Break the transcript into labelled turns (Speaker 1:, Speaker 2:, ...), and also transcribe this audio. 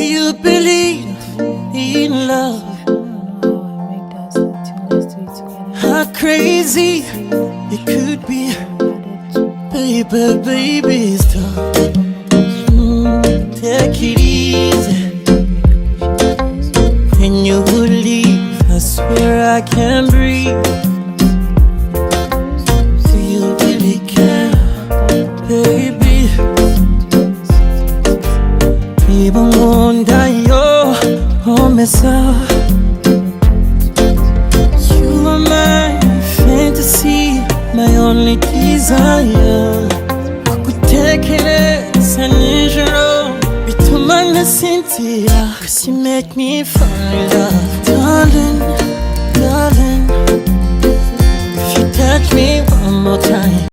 Speaker 1: you believe in love? How crazy it could be, baby, stop. Take it easy. When you leave, I swear I can't breathe. Do you really care, baby? Even wonder your mesa. You are my fantasy, my only desire. Kutekereza nijoro bituma nasinzira, 'cause you make me fall in love. Darling, darling, if you touch me one more time